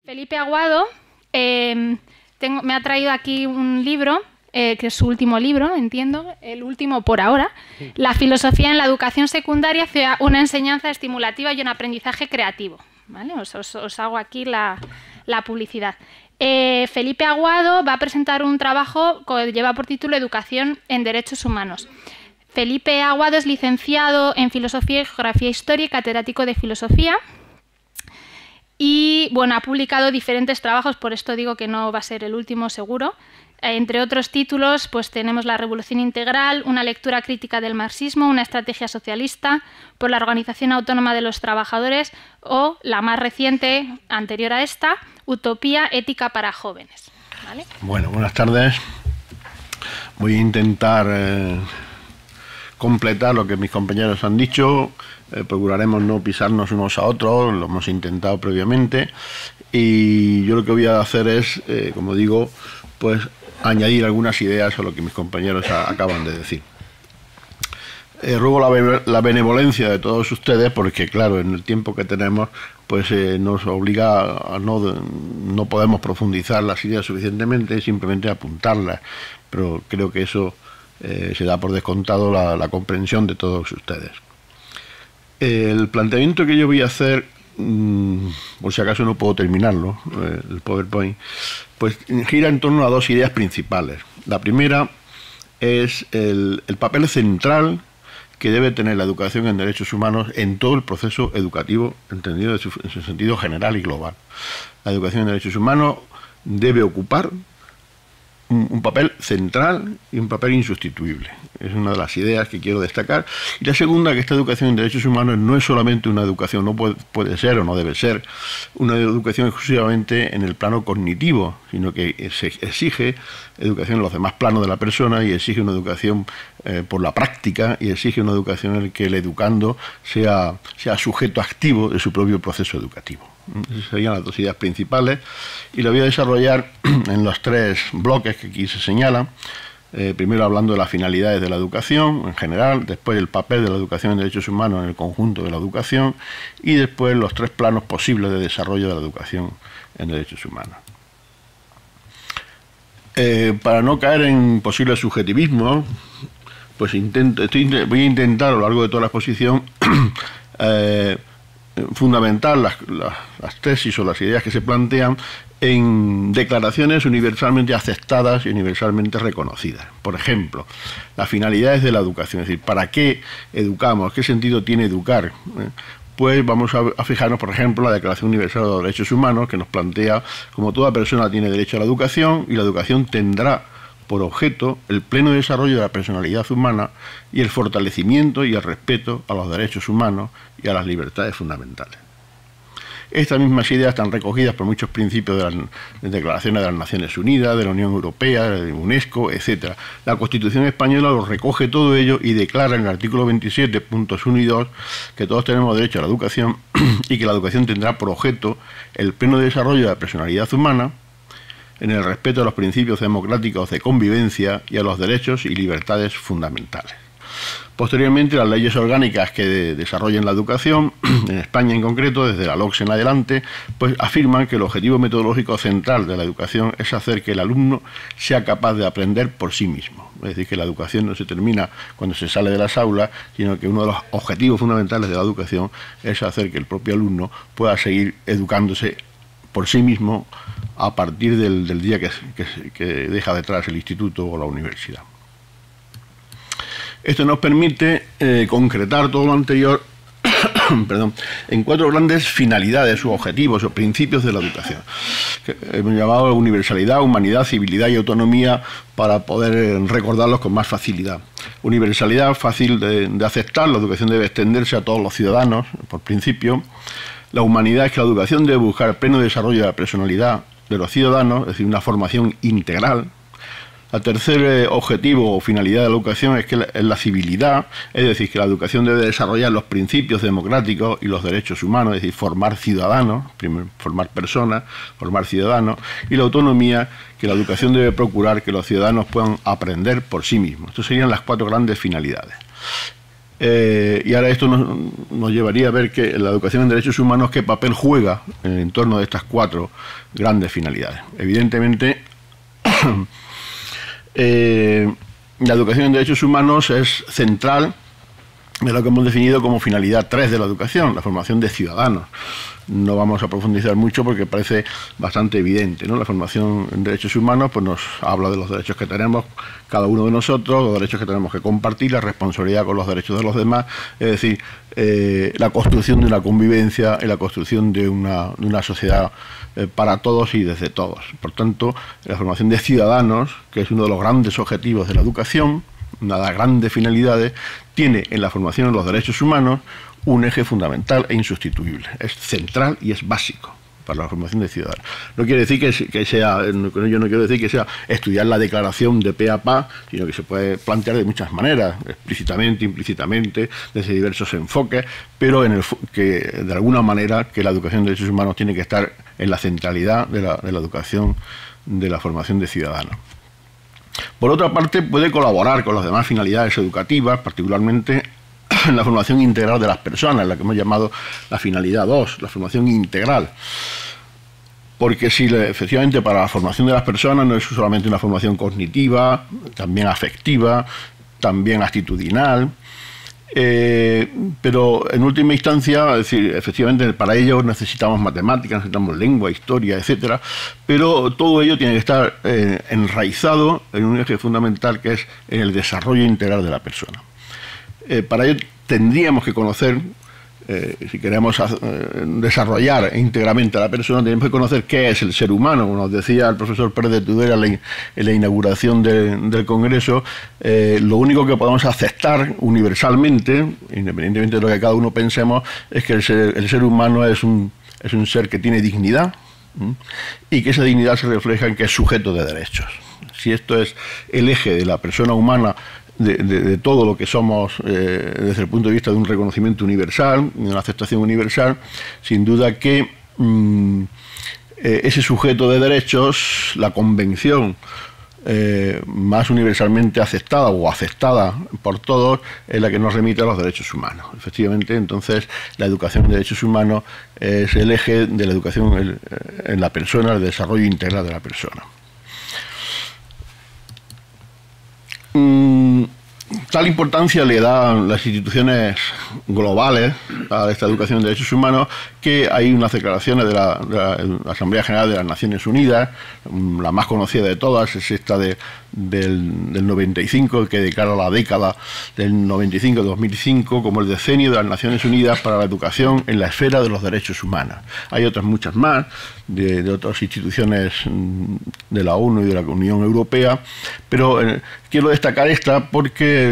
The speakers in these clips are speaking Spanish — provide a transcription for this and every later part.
Felipe Aguado me ha traído aquí un libro, que es su último libro, entiendo, el último por ahora, La filosofía en la educación secundaria hacia una enseñanza estimulativa y un aprendizaje creativo. ¿Vale? Os hago aquí la publicidad. Felipe Aguado va a presentar un trabajo que lleva por título Educación en Derechos Humanos. Felipe Aguado es licenciado en Filosofía y Geografía Historia y catedrático de Filosofía. Y bueno, ha publicado diferentes trabajos, por esto digo que no va a ser el último seguro. Entre otros títulos, pues tenemos La Revolución Integral, una lectura crítica del marxismo, una estrategia socialista, por la Organización Autónoma de los Trabajadores, o la más reciente, anterior a esta, Utopía ética para jóvenes. ¿Vale? Bueno, buenas tardes. Voy a intentar completar lo que mis compañeros han dicho. Procuraremos no pisarnos unos a otros, lo hemos intentado previamente, y yo lo que voy a hacer es, como digo, pues añadir algunas ideas a lo que mis compañeros acaban de decir. Ruego la benevolencia de todos ustedes, porque claro, en el tiempo que tenemos pues nos obliga a no podemos profundizar las ideas suficientemente, simplemente apuntarlas, pero creo que eso se da por descontado la comprensión de todos ustedes. El planteamiento que yo voy a hacer, por si acaso no puedo terminarlo, el PowerPoint, pues gira en torno a dos ideas principales. La primera es el papel central que debe tener la educación en derechos humanos en todo el proceso educativo, entendido en su sentido general y global. La educación en derechos humanos debe ocupar un papel central y un papel insustituible. Es una de las ideas que quiero destacar. Y la segunda, que esta educación en derechos humanos no es solamente una educación, no puede ser o no debe ser una educación exclusivamente en el plano cognitivo, sino que se exige educación en los demás planos de la persona, y exige una educación por la práctica, y exige una educación en la que el educando sea sujeto activo de su propio proceso educativo. Esas serían las dos ideas principales, y lo voy a desarrollar en los tres bloques que aquí se señalan. Primero hablando de las finalidades de la educación en general, después el papel de la educación en derechos humanos en el conjunto de la educación, y después los tres planos posibles de desarrollo de la educación en derechos humanos. Para no caer en posibles subjetivismos, pues voy a intentar a lo largo de toda la exposición fundamentar las tesis o las ideas que se plantean en declaraciones universalmente aceptadas y universalmente reconocidas. Por ejemplo, las finalidades de la educación, es decir, ¿para qué educamos? ¿Qué sentido tiene educar? Pues vamos a fijarnos, por ejemplo, en la Declaración Universal de los Derechos Humanos, que nos plantea como toda persona tiene derecho a la educación, y la educación tendrá por objeto el pleno desarrollo de la personalidad humana y el fortalecimiento y el respeto a los derechos humanos y a las libertades fundamentales. Estas mismas ideas están recogidas por muchos principios de las declaraciones de las Naciones Unidas, de la Unión Europea, de UNESCO, etc. La Constitución española lo recoge todo ello y declara en el artículo 27, puntos 1 y 2, que todos tenemos derecho a la educación y que la educación tendrá por objeto el pleno desarrollo de la personalidad humana, en el respeto a los principios democráticos de convivencia y a los derechos y libertades fundamentales. Posteriormente, las leyes orgánicas que desarrollan la educación, en España en concreto, desde la LOCSE en adelante, pues afirman que el objetivo metodológico central de la educación es hacer que el alumno sea capaz de aprender por sí mismo. Es decir, que la educación no se termina cuando se sale de las aulas, sino que uno de los objetivos fundamentales de la educación es hacer que el propio alumno pueda seguir educándose por sí mismo a partir del día que deja detrás el instituto o la universidad. Esto nos permite concretar todo lo anterior perdón, en cuatro grandes finalidades u objetivos o principios de la educación, que hemos llamado universalidad, humanidad, civilidad y autonomía, para poder recordarlos con más facilidad. Universalidad, fácil de aceptar, la educación debe extenderse a todos los ciudadanos, por principio. La humanidad es que la educación debe buscar el pleno desarrollo de la personalidad de los ciudadanos, es decir, una formación integral. El tercer objetivo o finalidad de la educación es la civilidad, es decir, que la educación debe desarrollar los principios democráticos y los derechos humanos, es decir, formar ciudadanos, formar personas, formar ciudadanos, y la autonomía, que la educación debe procurar que los ciudadanos puedan aprender por sí mismos. Estas serían las 4 grandes finalidades. Y ahora esto nos llevaría a ver que la educación en derechos humanos qué papel juega en el entorno de estas 4 grandes finalidades. Evidentemente, la educación en derechos humanos es central en lo que hemos definido como finalidad 3 de la educación, la formación de ciudadanos. No vamos a profundizar mucho porque parece bastante evidente, ¿no? La formación en derechos humanos pues nos habla de los derechos que tenemos cada uno de nosotros, los derechos que tenemos que compartir, la responsabilidad con los derechos de los demás, es decir, la construcción de una convivencia y la construcción de una sociedad para todos y desde todos. Por tanto, la formación de ciudadanos, que es uno de los grandes objetivos de la educación, una de las grandes finalidades, tiene en la formación de los derechos humanos un eje fundamental e insustituible. Es central y es básico para la formación de ciudadanos. No quiere decir que sea, yo no quiero decir que sea estudiar la declaración de pe a pa, sino que se puede plantear de muchas maneras, explícitamente, implícitamente, desde diversos enfoques, pero que de alguna manera que la educación de derechos humanos tiene que estar en la centralidad de la educación, de la formación de ciudadanos. Por otra parte, puede colaborar con las demás finalidades educativas, particularmente en la formación integral de las personas, la que hemos llamado la finalidad 2, la formación integral. Porque si efectivamente para la formación de las personas no es solamente una formación cognitiva, también afectiva, también actitudinal, pero en última instancia, es decir, efectivamente para ello necesitamos matemáticas, necesitamos lengua, historia, etcétera, pero todo ello tiene que estar enraizado en un eje fundamental que es en el desarrollo integral de la persona. Para ello tendríamos que conocer, si queremos desarrollar íntegramente a la persona, tenemos que conocer qué es el ser humano. Como nos decía el profesor Pérez de Tudela en la inauguración del Congreso, lo único que podemos aceptar universalmente, independientemente de lo que cada uno pensemos, es que el ser humano es un ser que tiene dignidad, y que esa dignidad se refleja en que es sujeto de derechos. Si esto es el eje de la persona humana, de todo lo que somos desde el punto de vista de un reconocimiento universal, de una aceptación universal, sin duda que ese sujeto de derechos, la convención más universalmente aceptada o aceptada por todos, es la que nos remite a los derechos humanos. Efectivamente, entonces, la educación en derechos humanos es el eje de la educación en la persona, el desarrollo integral de la persona. Tal importancia le dan las instituciones globales a esta educación de derechos humanos que hay unas declaraciones de la Asamblea General de las Naciones Unidas, la más conocida de todas es esta del 95, que declara la década del 95-2005 como el decenio de las Naciones Unidas para la educación en la esfera de los derechos humanos. Hay otras muchas más, de otras instituciones de la ONU y de la Unión Europea, pero quiero destacar esta porque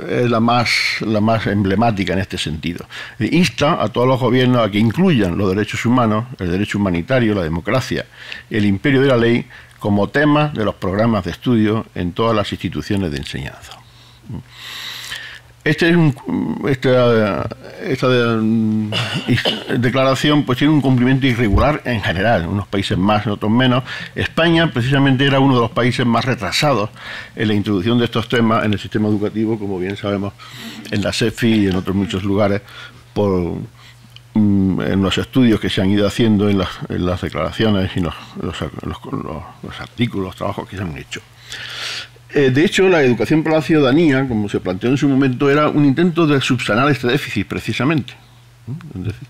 es la más emblemática en este sentido. Insta a todos los gobiernos a que incluyan los derechos humanos, el derecho humanitario, la democracia y el imperio de la ley como temas de los programas de estudio en todas las instituciones de enseñanza. Esta declaración pues tiene un cumplimiento irregular en general, en unos países más, en otros menos. España precisamente era uno de los países más retrasados en la introducción de estos temas en el sistema educativo, como bien sabemos, en la SEFI y en otros muchos lugares, en los estudios que se han ido haciendo, en las declaraciones y los artículos, los trabajos que se han hecho. De hecho, la educación para la ciudadanía, como se planteó en su momento, era un intento de subsanar este déficit, precisamente. Es decir,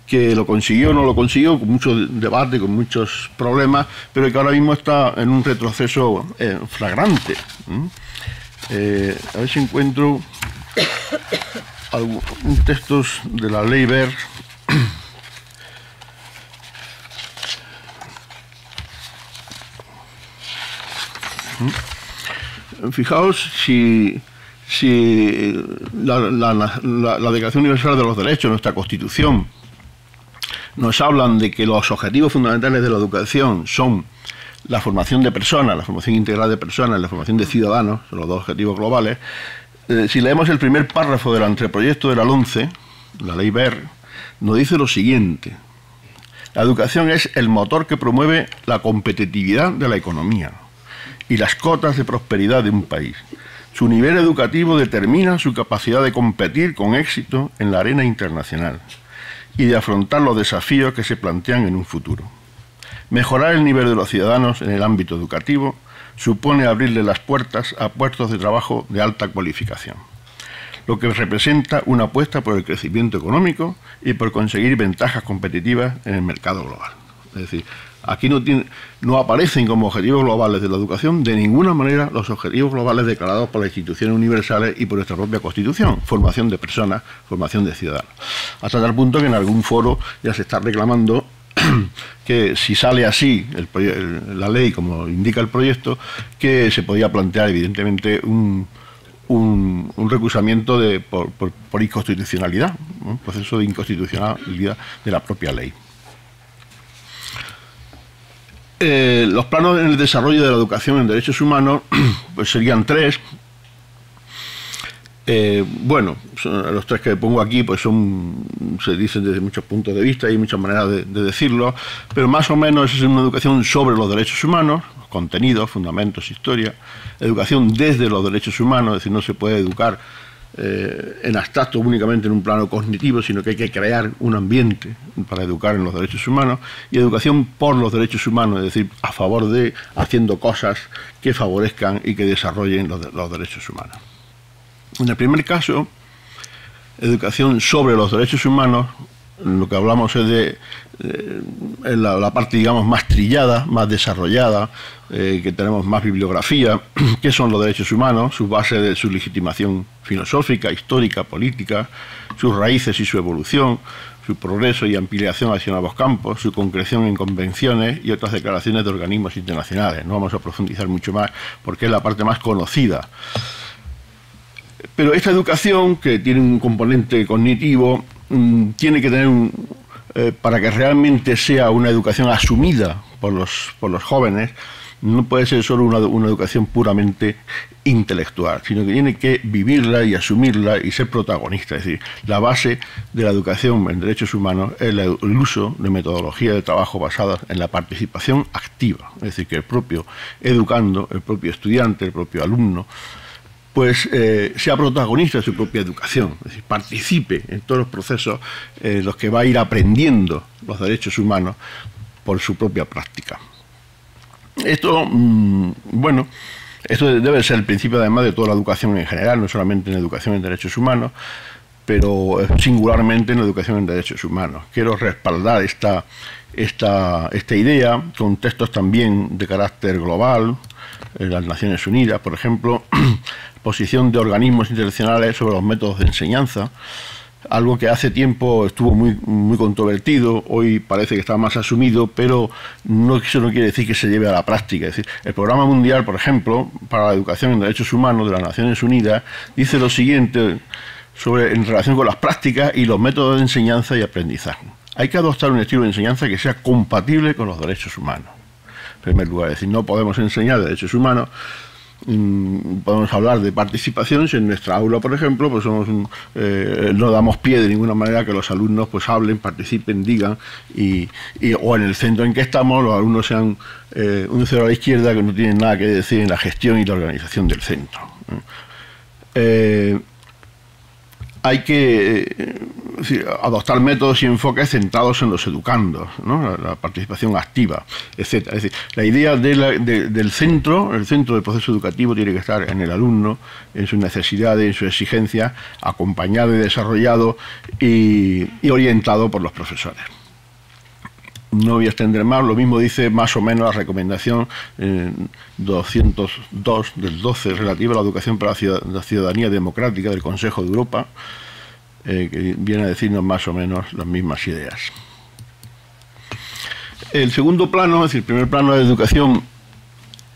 que lo consiguió o no lo consiguió, con mucho debate, con muchos problemas, pero que ahora mismo está en un retroceso flagrante. A ver si encuentro algunos textos de la ley Wert. Fijaos si la Declaración Universal de los Derechos, nuestra Constitución, nos hablan de que los objetivos fundamentales de la educación son la formación de personas, la formación integral de personas, la formación de ciudadanos, son los dos objetivos globales. Si leemos el primer párrafo del anteproyecto de la LOMCE, la ley BER, nos dice lo siguiente: la educación es el motor que promueve la competitividad de la economía y las cotas de prosperidad de un país. Su nivel educativo determina su capacidad de competir con éxito en la arena internacional y de afrontar los desafíos que se plantean en un futuro. Mejorar el nivel de los ciudadanos en el ámbito educativo supone abrirle las puertas a puestos de trabajo de alta cualificación, lo que representa una apuesta por el crecimiento económico y por conseguir ventajas competitivas en el mercado global. Es decir, aquí no aparecen como objetivos globales de la educación de ninguna manera los objetivos globales declarados por las instituciones universales y por nuestra propia Constitución: formación de personas, formación de ciudadanos. Hasta tal punto que en algún foro ya se está reclamando que si sale así la ley como indica el proyecto, que se podía plantear evidentemente un recusamiento por inconstitucionalidad, un proceso de inconstitucionalidad de la propia ley. Los planos en el desarrollo de la educación en derechos humanos pues serían tres. Bueno, los tres que pongo aquí pues se dicen desde muchos puntos de vista y hay muchas maneras de decirlo, pero más o menos es una educación sobre los derechos humanos, contenidos, fundamentos, historia, educación desde los derechos humanos, es decir, no se puede educar en abstracto únicamente en un plano cognitivo, sino que hay que crear un ambiente para educar en los derechos humanos, y educación por los derechos humanos, es decir, a favor de, haciendo cosas que favorezcan y que desarrollen los derechos humanos. En el primer caso, educación sobre los derechos humanos, lo que hablamos es de la parte, digamos, más trillada, más desarrollada, que tenemos más bibliografía. ¿Qué son los derechos humanos? Su base de su legitimación filosófica, histórica, política, sus raíces y su evolución, su progreso y ampliación hacia nuevos campos, su concreción en convenciones y otras declaraciones de organismos internacionales. No vamos a profundizar mucho más porque es la parte más conocida. Pero esta educación, que tiene un componente cognitivo, tiene que tener para que realmente sea una educación asumida por los jóvenes, no puede ser solo una educación puramente intelectual, sino que tiene que vivirla y asumirla y ser protagonista. Es decir, la base de la educación en derechos humanos es el uso de metodologías de trabajo basadas en la participación activa. Es decir, que el propio educando, el propio estudiante, el propio alumno, pues sea protagonista de su propia educación, es decir, participe en todos los procesos en los que va a ir aprendiendo los derechos humanos por su propia práctica. Esto, bueno, esto debe ser el principio además de toda la educación en general, no solamente en educación en derechos humanos, pero singularmente en educación en derechos humanos. Quiero respaldar esta idea con textos también de carácter global, las Naciones Unidas, por ejemplo, posición de organismos internacionales sobre los métodos de enseñanza, algo que hace tiempo estuvo muy controvertido, hoy parece que está más asumido, pero eso no quiere decir que se lleve a la práctica. Es decir, el Programa Mundial, por ejemplo, para la Educación en Derechos Humanos de las Naciones Unidas, dice lo siguiente en relación con las prácticas y los métodos de enseñanza y aprendizaje. Hay que adoptar un estilo de enseñanza que sea compatible con los derechos humanos. En primer lugar, es decir, no podemos enseñar derechos humanos, podemos hablar de participación si en nuestra aula, por ejemplo, pues no damos pie de ninguna manera que los alumnos pues hablen, participen, digan, o en el centro en que estamos los alumnos sean un cero a la izquierda que no tienen nada que decir en la gestión y la organización del centro. Hay que adoptar métodos y enfoques centrados en los educandos, ¿no? La participación activa, etc. Es decir, la idea del centro, el centro del proceso educativo tiene que estar en el alumno, en sus necesidades, en sus exigencias, acompañado y desarrollado y orientado por los profesores. No voy a extender más, lo mismo dice más o menos la recomendación 202 del 12 relativa a la educación para la ciudadanía democrática del Consejo de Europa, que viene a decirnos más o menos las mismas ideas. El segundo plano, es decir, el primer plano es educación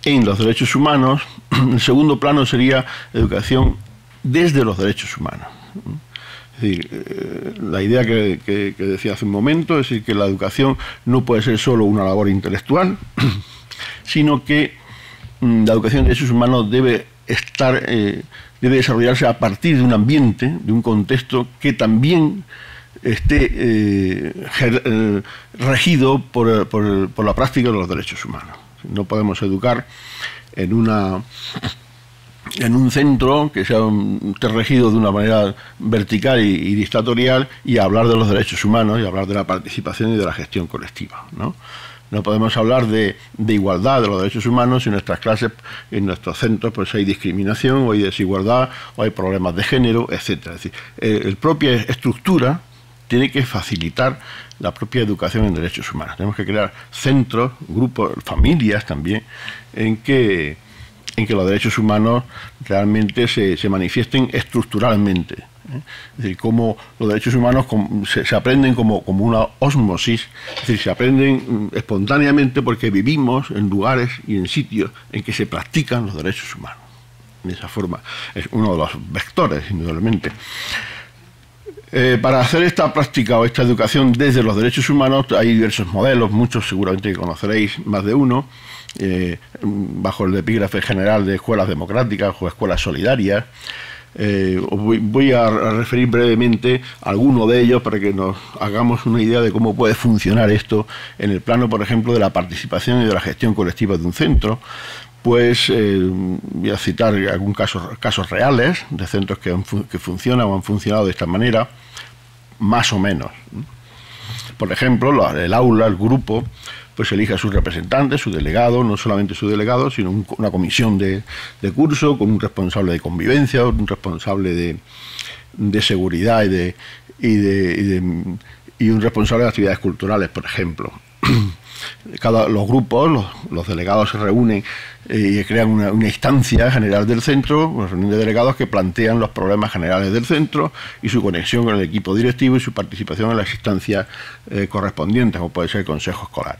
en los derechos humanos, el segundo plano sería educación desde los derechos humanos. Es decir, la idea que decía hace un momento es decir, que la educación no puede ser solo una labor intelectual, sino que la educación de derechos humanos debe desarrollarse a partir de un ambiente, de un contexto que también esté regido por la práctica de los derechos humanos. No podemos educar en un centro que esté regido de una manera vertical y dictatorial y hablar de los derechos humanos y hablar de la participación y de la gestión colectiva, ¿no? No podemos hablar de igualdad de los derechos humanos si en nuestras clases, en nuestros centros, pues hay discriminación o hay desigualdad o hay problemas de género, etcétera. Es decir, la propia estructura tiene que facilitar la propia educación en derechos humanos. Tenemos que crear centros, grupos, familias también, en que los derechos humanos realmente se manifiesten estructuralmente. Es decir, cómo los derechos humanos se aprenden como una ósmosis, es decir, se aprenden espontáneamente porque vivimos en lugares y en sitios en que se practican los derechos humanos. De esa forma, es uno de los vectores, indudablemente. Para hacer esta práctica o esta educación desde los derechos humanos hay diversos modelos, muchos seguramente que conoceréis, más de uno, bajo el epígrafe general de escuelas democráticas o escuelas solidarias. Voy a referir brevemente a alguno de ellos para que nos hagamos una idea de cómo puede funcionar esto en el plano, por ejemplo, de la participación y de la gestión colectiva de un centro. Pues voy a citar algunos casos reales de centros que funcionan o han funcionado de esta manera, más o menos. Por ejemplo, el aula, el grupo, pues elige a sus representantes, su delegado, no solamente su delegado, sino una comisión de curso con un responsable de convivencia, un responsable de seguridad y un responsable de actividades culturales, por ejemplo. Los grupos, los delegados se reúnen y crean una instancia general del centro, una reunión de delegados que plantean los problemas generales del centro y su conexión con el equipo directivo y su participación en las instancias correspondientes, como puede ser el consejo escolar.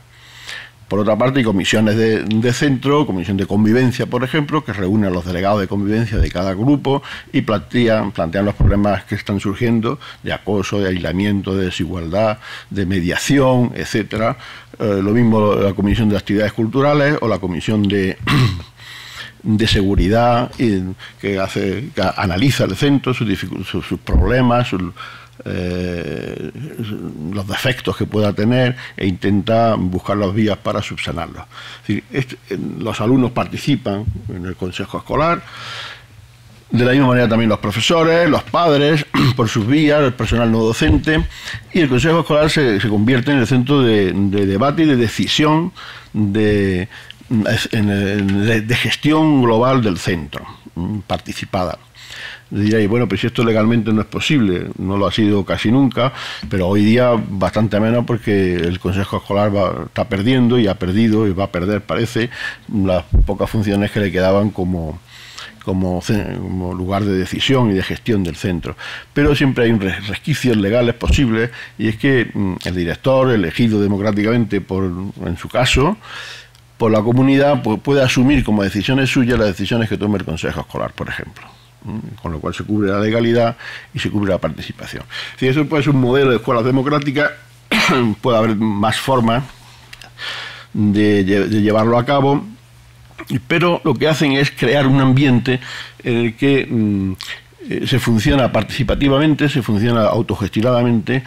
Por otra parte, hay comisiones de centro, comisión de convivencia, por ejemplo, que reúnen a los delegados de convivencia de cada grupo y plantean los problemas que están surgiendo de acoso, de aislamiento, de desigualdad, de mediación, etcétera. Lo mismo la comisión de actividades culturales o la comisión de seguridad que analiza el centro, sus problemas, los defectos que pueda tener e intenta buscar las vías para subsanarlos. Es decir, los alumnos participan en el consejo escolar, de la misma manera también los profesores, los padres, por sus vías, el personal no docente, y el consejo escolar se convierte en el centro de debate y de decisión de gestión global del centro, participada. Diréis, bueno, pues si esto legalmente no es posible, no lo ha sido casi nunca, pero hoy día bastante menos porque el Consejo Escolar está perdiendo y ha perdido y va a perder, parece, las pocas funciones que le quedaban como lugar de decisión y de gestión del centro. Pero siempre hay resquicios legales posibles y es que el director, elegido democráticamente en su caso, por la comunidad, pues puede asumir como decisiones suyas las decisiones que tome el Consejo Escolar, por ejemplo. Con lo cual se cubre la legalidad y se cubre la participación. Si eso puede ser un modelo de escuelas democráticas, puede haber más formas de llevarlo a cabo, pero lo que hacen es crear un ambiente en el que se funciona participativamente, se funciona autogestionadamente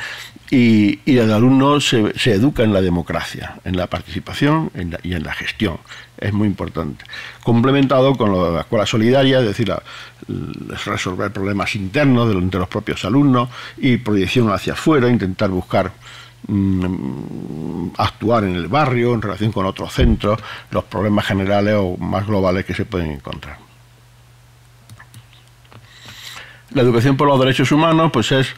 y el alumno se educa en la democracia, en la participación y en la gestión. Es muy importante. Complementado con la escuela solidaria, es decir, resolver problemas internos entre los propios alumnos y proyección hacia afuera, intentar buscar actuar en el barrio en relación con otros centros, los problemas generales o más globales que se pueden encontrar. La educación por los derechos humanos pues es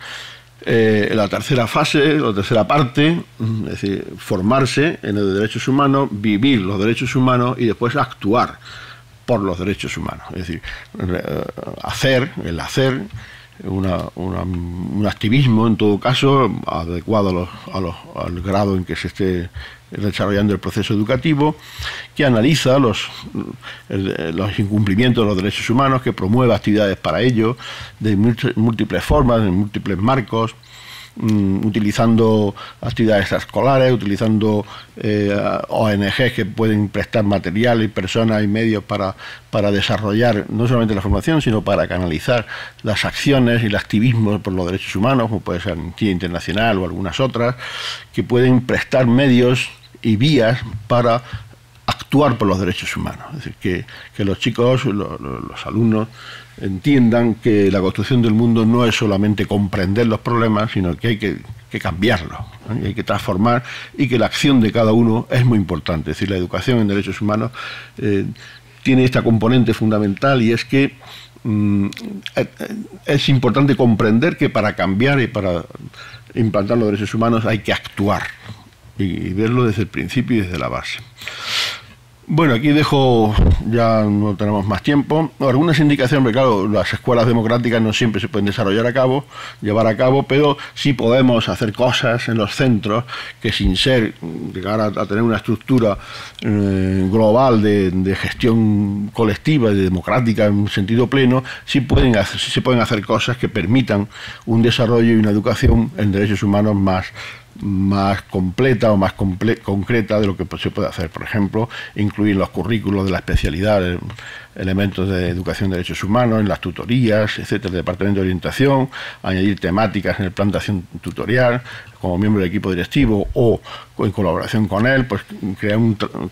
la tercera fase, la tercera parte, es decir, formarse en los derechos humanos, vivir los derechos humanos y después actuar por los derechos humanos. Es decir, un activismo, en todo caso, adecuado al grado en que se esté desarrollando el proceso educativo, que analiza los incumplimientos de los derechos humanos, que promueve actividades para ello, de múltiples formas, en múltiples marcos, utilizando actividades extraescolares, utilizando ONGs que pueden prestar material y personas y medios para desarrollar no solamente la formación, sino para canalizar las acciones y el activismo por los derechos humanos, como puede ser Amnistía Internacional o algunas otras, que pueden prestar medios y vías para actuar por los derechos humanos. Es decir, que los chicos, los alumnos, entiendan que la construcción del mundo no es solamente comprender los problemas, sino que hay que cambiarlos, ¿no? Y hay que transformar, y que la acción de cada uno es muy importante. Es decir, la educación en derechos humanos tiene esta componente fundamental, y es que es importante comprender que para cambiar y para implantar los derechos humanos hay que actuar y verlo desde el principio y desde la base. Bueno, aquí dejo, ya no tenemos más tiempo, algunas indicaciones, porque claro, las escuelas democráticas no siempre se pueden llevar a cabo, pero sí podemos hacer cosas en los centros que, sin llegar a tener una estructura global de gestión colectiva y democrática en un sentido pleno, sí se pueden hacer cosas que permitan un desarrollo y una educación en derechos humanos más completa o más concreta de lo que se puede hacer. Por ejemplo, incluir en los currículos de la especialidad elementos de educación de derechos humanos, en las tutorías, etcétera, el departamento de orientación, añadir temáticas en el plan de acción tutorial, como miembro del equipo directivo o en colaboración con él, pues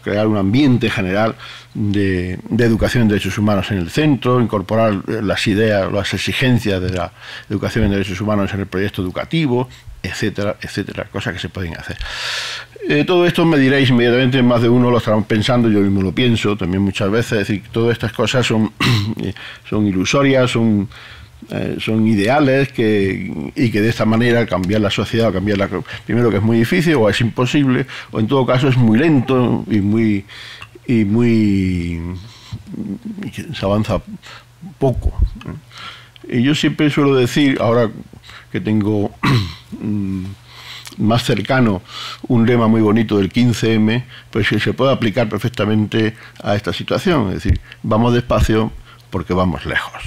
crear un ambiente general de educación en derechos humanos en el centro, incorporar las ideas, las exigencias de la educación en derechos humanos en el proyecto educativo, etcétera, etcétera, cosas que se pueden hacer. Todo esto me diréis inmediatamente, más de uno lo estarán pensando, yo mismo lo pienso también muchas veces, es decir, todas estas cosas son ilusorias, son ideales, y que de esta manera cambiar la sociedad, primero que es muy difícil o es imposible, o en todo caso es muy lento y se avanza poco. Y yo siempre suelo decir, ahora que tengo más cercano un lema muy bonito del 15M, pues que se puede aplicar perfectamente a esta situación, es decir, vamos despacio porque vamos lejos.